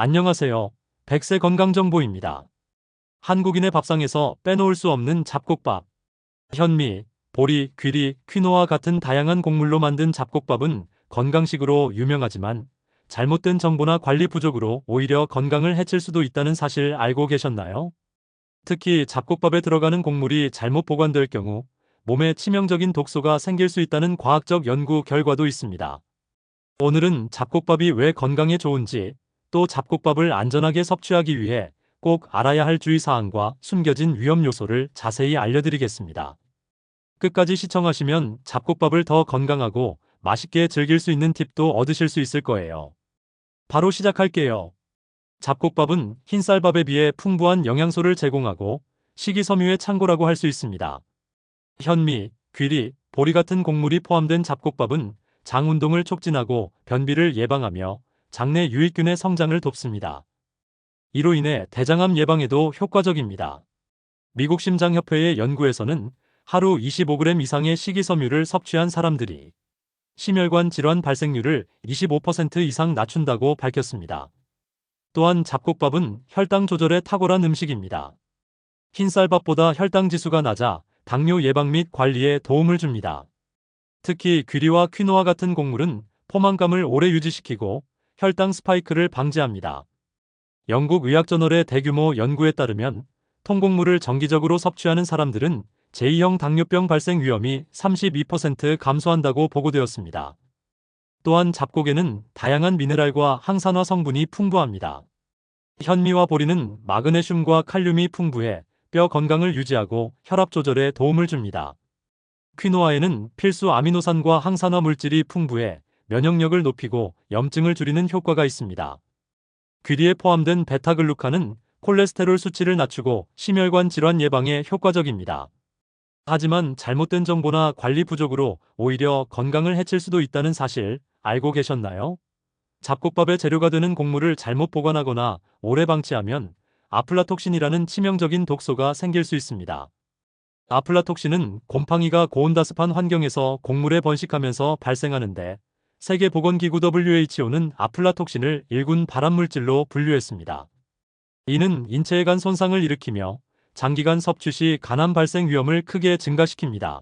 안녕하세요. 백세 건강정보입니다. 한국인의 밥상에서 빼놓을 수 없는 잡곡밥. 현미, 보리, 귀리, 퀴노아 같은 다양한 곡물로 만든 잡곡밥은 건강식으로 유명하지만 잘못된 정보나 관리 부족으로 오히려 건강을 해칠 수도 있다는 사실 알고 계셨나요? 특히 잡곡밥에 들어가는 곡물이 잘못 보관될 경우 몸에 치명적인 독소가 생길 수 있다는 과학적 연구 결과도 있습니다. 오늘은 잡곡밥이 왜 건강에 좋은지, 또 잡곡밥을 안전하게 섭취하기 위해 꼭 알아야 할 주의사항과 숨겨진 위험 요소를 자세히 알려드리겠습니다. 끝까지 시청하시면 잡곡밥을 더 건강하고 맛있게 즐길 수 있는 팁도 얻으실 수 있을 거예요. 바로 시작할게요. 잡곡밥은 흰쌀밥에 비해 풍부한 영양소를 제공하고 식이섬유의 창고라고 할 수 있습니다. 현미, 귀리, 보리 같은 곡물이 포함된 잡곡밥은 장 운동을 촉진하고 변비를 예방하며 장내 유익균의 성장을 돕습니다. 이로 인해 대장암 예방에도 효과적입니다. 미국 심장협회의 연구에서는 하루 25g 이상의 식이섬유를 섭취한 사람들이 심혈관 질환 발생률을 25% 이상 낮춘다고 밝혔습니다. 또한 잡곡밥은 혈당 조절에 탁월한 음식입니다. 흰쌀밥보다 혈당 지수가 낮아 당뇨 예방 및 관리에 도움을 줍니다. 특히 귀리와 퀴노아 같은 곡물은 포만감을 오래 유지시키고 혈당 스파이크를 방지합니다. 영국 의학저널의 대규모 연구에 따르면 통곡물을 정기적으로 섭취하는 사람들은 제2형 당뇨병 발생 위험이 32% 감소한다고 보고되었습니다. 또한 잡곡에는 다양한 미네랄과 항산화 성분이 풍부합니다. 현미와 보리는 마그네슘과 칼륨이 풍부해 뼈 건강을 유지하고 혈압 조절에 도움을 줍니다. 퀴노아에는 필수 아미노산과 항산화 물질이 풍부해 면역력을 높이고 염증을 줄이는 효과가 있습니다. 귀리에 포함된 베타글루칸은 콜레스테롤 수치를 낮추고 심혈관 질환 예방에 효과적입니다. 하지만 잘못된 정보나 관리 부족으로 오히려 건강을 해칠 수도 있다는 사실 알고 계셨나요? 잡곡밥의 재료가 되는 곡물을 잘못 보관하거나 오래 방치하면 아플라톡신이라는 치명적인 독소가 생길 수 있습니다. 아플라톡신은 곰팡이가 고온다습한 환경에서 곡물에 번식하면서 발생하는데 세계보건기구 WHO는 아플라톡신을 일군 발암물질로 분류했습니다. 이는 인체에 간 손상을 일으키며 장기간 섭취 시 간암 발생 위험을 크게 증가시킵니다.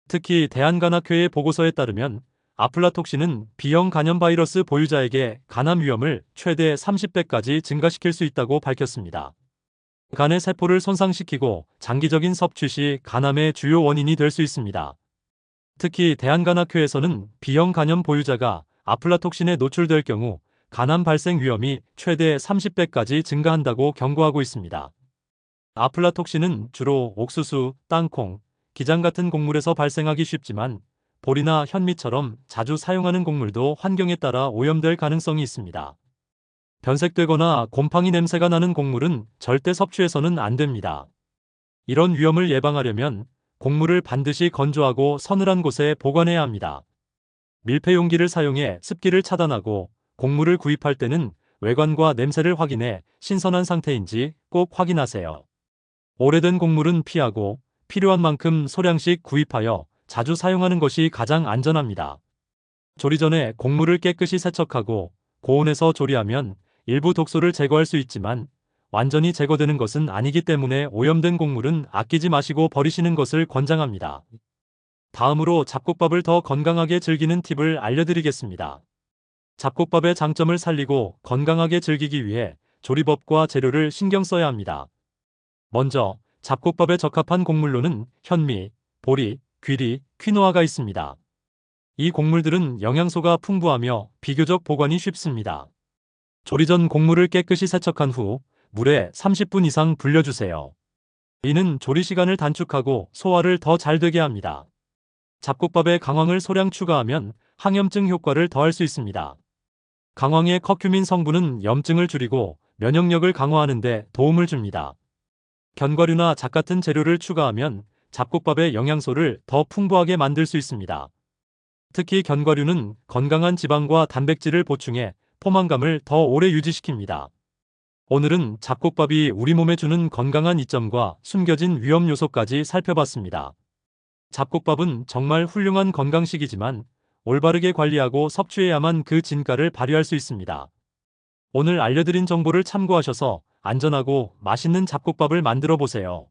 특히 대한간학회의 보고서에 따르면 아플라톡신은 B형 간염 바이러스 보유자에게 간암 위험을 최대 30배까지 증가시킬 수 있다고 밝혔습니다. 간의 세포를 손상시키고 장기적인 섭취 시 간암의 주요 원인이 될 수 있습니다. 특히 대한간학회에서는 B형 간염 보유자가 아플라톡신에 노출될 경우 간암 발생 위험이 최대 30배까지 증가한다고 경고하고 있습니다. 아플라톡신은 주로 옥수수, 땅콩, 기장 같은 곡물에서 발생하기 쉽지만 보리나 현미처럼 자주 사용하는 곡물도 환경에 따라 오염될 가능성이 있습니다. 변색되거나 곰팡이 냄새가 나는 곡물은 절대 섭취해서는 안 됩니다. 이런 위험을 예방하려면 곡물을 반드시 건조하고 서늘한 곳에 보관해야 합니다. 밀폐 용기를 사용해 습기를 차단하고 곡물을 구입할 때는 외관과 냄새를 확인해 신선한 상태인지 꼭 확인하세요. 오래된 곡물은 피하고 필요한 만큼 소량씩 구입하여 자주 사용하는 것이 가장 안전합니다. 조리 전에 곡물을 깨끗이 세척하고 고온에서 조리하면 일부 독소를 제거할 수 있지만 완전히 제거되는 것은 아니기 때문에 오염된 곡물은 아끼지 마시고 버리시는 것을 권장합니다. 다음으로 잡곡밥을 더 건강하게 즐기는 팁을 알려드리겠습니다. 잡곡밥의 장점을 살리고 건강하게 즐기기 위해 조리법과 재료를 신경 써야 합니다. 먼저 잡곡밥에 적합한 곡물로는 현미, 보리, 귀리, 퀴노아가 있습니다. 이 곡물들은 영양소가 풍부하며 비교적 보관이 쉽습니다. 조리 전 곡물을 깨끗이 세척한 후 물에 30분 이상 불려주세요. 이는 조리 시간을 단축하고 소화를 더 잘 되게 합니다. 잡곡밥에 강황을 소량 추가하면 항염증 효과를 더할 수 있습니다. 강황의 커큐민 성분은 염증을 줄이고 면역력을 강화하는 데 도움을 줍니다. 견과류나 잣 같은 재료를 추가하면 잡곡밥의 영양소를 더 풍부하게 만들 수 있습니다. 특히 견과류는 건강한 지방과 단백질을 보충해 포만감을 더 오래 유지시킵니다. 오늘은 잡곡밥이 우리 몸에 주는 건강한 이점과 숨겨진 위험 요소까지 살펴봤습니다. 잡곡밥은 정말 훌륭한 건강식이지만 올바르게 관리하고 섭취해야만 그 진가를 발휘할 수 있습니다. 오늘 알려드린 정보를 참고하셔서 안전하고 맛있는 잡곡밥을 만들어 보세요.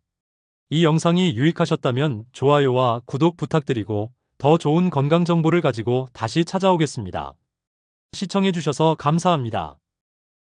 이 영상이 유익하셨다면 좋아요와 구독 부탁드리고 더 좋은 건강 정보를 가지고 다시 찾아오겠습니다. 시청해주셔서 감사합니다.